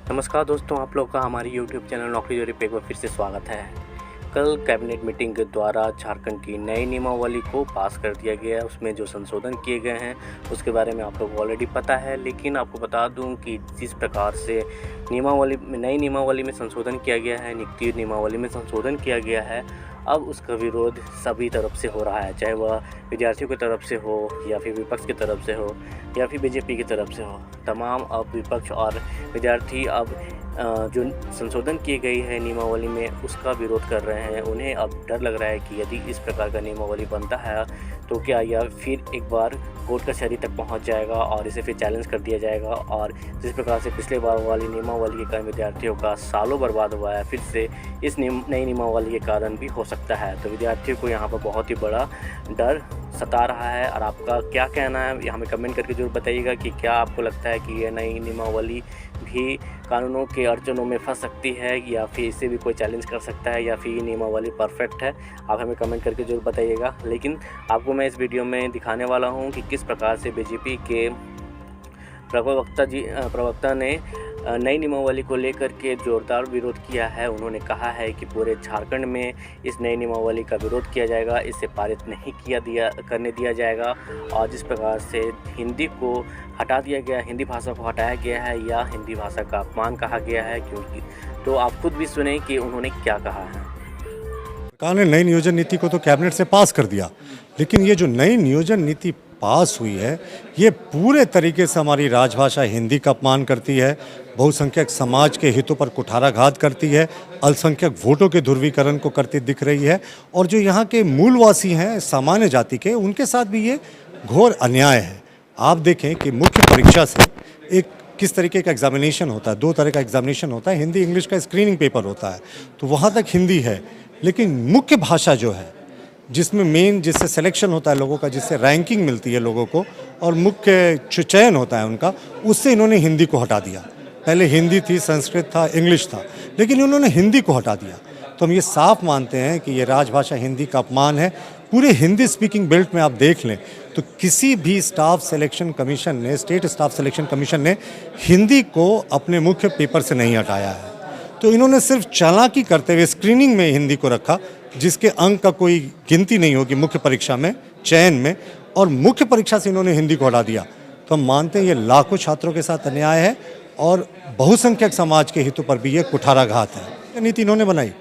नमस्कार दोस्तों, आप लोग का हमारी यूट्यूब चैनल नौकरी जोरी पे एक बार फिर से स्वागत है। कल कैबिनेट मीटिंग के द्वारा झारखंड की नई नियमावली को पास कर दिया गया है। उसमें जो संशोधन किए गए हैं उसके बारे में आप लोग को ऑलरेडी पता है, लेकिन आपको बता दूं कि जिस प्रकार से नई नियमावली में संशोधन किया गया है, नियुक्ति नियमावली में संशोधन किया गया है, अब उसका विरोध सभी तरफ से हो रहा है, चाहे वह विद्यार्थियों की तरफ से हो या फिर विपक्ष की तरफ से हो या फिर बीजेपी की तरफ से हो। तमाम अब विपक्ष और विद्यार्थी अब जो संशोधन की गई है नियमावली में उसका विरोध कर रहे हैं। उन्हें अब डर लग रहा है कि यदि इस प्रकार का नियमावली बनता है तो क्या यह फिर एक बार कोर्ट कचहरी तक पहुंच जाएगा और इसे फिर चैलेंज कर दिया जाएगा, और जिस प्रकार से पिछले बार वाली नियमावली के कारण विद्यार्थियों का सालों बर्बाद हुआ है, फिर से इस नई नियमावली के कारण भी हो सकता है। तो विद्यार्थियों को यहाँ पर बहुत ही बड़ा डर सता रहा है। और आपका क्या कहना है हमें कमेंट करके जरूर बताइएगा कि क्या आपको लगता है कि यह नई नियमावली भी कानूनों के अड़चनों में फंस सकती है या फिर इसे भी कोई चैलेंज कर सकता है, या फिर ये नियमावली परफेक्ट है। आप हमें कमेंट करके जरूर बताइएगा। लेकिन आपको मैं इस वीडियो में दिखाने वाला हूँ कि किस प्रकार से बीजेपी के प्रवक्ता ने नई नियमावली को लेकर के जोरदार विरोध किया है। उन्होंने कहा है कि पूरे झारखंड में इस नई नियमावली का विरोध किया जाएगा, इसे पारित नहीं करने दिया जाएगा। और जिस प्रकार से हिंदी को हटा दिया गया, हिंदी भाषा को हटाया गया है या हिंदी भाषा का अपमान कहा गया है, क्योंकि तो आप खुद भी सुने कि उन्होंने क्या कहा है। सरकार ने नई नियोजन नीति को तो कैबिनेट से पास कर दिया, लेकिन ये जो नई नियोजन नीति पास हुई है ये पूरे तरीके से हमारी राजभाषा हिंदी का अपमान करती है, बहुसंख्यक समाज के हितों पर कुठाराघात करती है, अल्पसंख्यक वोटों के ध्रुवीकरण को करती दिख रही है। और जो यहाँ के मूलवासी हैं सामान्य जाति के, उनके साथ भी ये घोर अन्याय है। आप देखें कि मुख्य परीक्षा से एक किस तरीके का एग्जामिनेशन होता है, दो तरह का एग्जामिनेशन होता है, हिंदी इंग्लिश का स्क्रीनिंग पेपर होता है, तो वहाँ तक हिंदी है, लेकिन मुख्य भाषा जो है जिसमें मेन जिससे सिलेक्शन होता है लोगों का, जिससे रैंकिंग मिलती है लोगों को और मुख्य चयन होता है उनका, उससे इन्होंने हिंदी को हटा दिया। पहले हिंदी थी, संस्कृत था, इंग्लिश था, लेकिन इन्होंने हिंदी को हटा दिया। तो हम ये साफ मानते हैं कि ये राजभाषा हिंदी का अपमान है। पूरे हिंदी स्पीकिंग बेल्ट में आप देख लें तो किसी भी स्टाफ सिलेक्शन कमीशन ने, स्टेट स्टाफ सिलेक्शन कमीशन ने हिंदी को अपने मुख्य पेपर से नहीं हटाया है। तो इन्होंने सिर्फ चालाकी करते हुए स्क्रीनिंग में हिंदी को रखा, जिसके अंक का कोई गिनती नहीं होगी मुख्य परीक्षा में, चयन में, और मुख्य परीक्षा से इन्होंने हिंदी को हटा दिया। तो हम मानते हैं ये लाखों छात्रों के साथ अन्याय है और बहुसंख्यक समाज के हितों पर भी ये कुठाराघात है। ये नीति इन्होंने बनाई,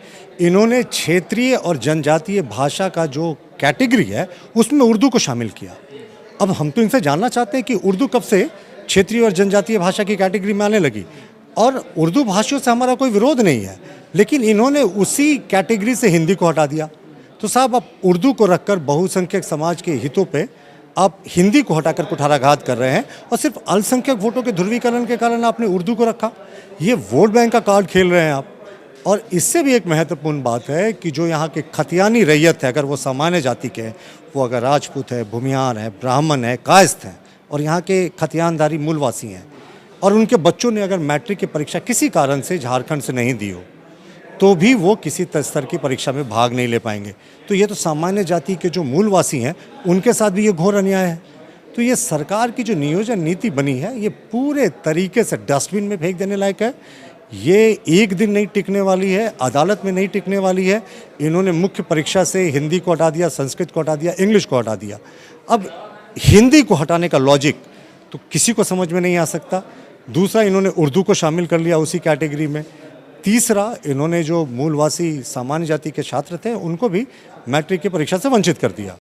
इन्होंने क्षेत्रीय और जनजातीय भाषा का जो कैटेगरी है उसमें उर्दू को शामिल किया। अब हम तो इनसे जानना चाहते हैं कि उर्दू कब से क्षेत्रीय और जनजातीय भाषा की कैटेगरी में आने लगी। और उर्दू भाषियों से हमारा कोई विरोध नहीं है, लेकिन इन्होंने उसी कैटेगरी से हिंदी को हटा दिया। तो साहब आप उर्दू को रखकर बहुसंख्यक समाज के हितों पे आप हिंदी को हटाकर कुठाराघात कर रहे हैं, और सिर्फ अल्पसंख्यक वोटों के ध्रुवीकरण के कारण आपने उर्दू को रखा। ये वोट बैंक का कार्ड खेल रहे हैं आप। और इससे भी एक महत्वपूर्ण बात है कि जो यहाँ के खतियानी रैयत है, अगर वो सामान्य जाति के हैं, वो अगर राजपूत है, भूमिहार है, ब्राह्मण है, कायस्थ हैं, और यहाँ के खतियानदारी मूलवासी हैं, और उनके बच्चों ने अगर मैट्रिक की परीक्षा किसी कारण से झारखंड से नहीं दी हो तो भी वो किसी स्तर की परीक्षा में भाग नहीं ले पाएंगे। तो ये तो सामान्य जाति के जो मूलवासी हैं उनके साथ भी ये घोर अन्याय है। तो ये सरकार की जो नियोजन नीति बनी है ये पूरे तरीके से डस्टबिन में फेंक देने लायक है। ये एक दिन नहीं टिकने वाली है, अदालत में नहीं टिकने वाली है। इन्होंने मुख्य परीक्षा से हिंदी को हटा दिया, संस्कृत को हटा दिया, इंग्लिश को हटा दिया। अब हिंदी को हटाने का लॉजिक तो किसी को समझ में नहीं आ सकता। दूसरा, इन्होंने उर्दू को शामिल कर लिया उसी कैटेगरी में। तीसरा, इन्होंने जो मूलवासी सामान्य जाति के छात्र थे उनको भी मैट्रिक की परीक्षा से वंचित कर दिया।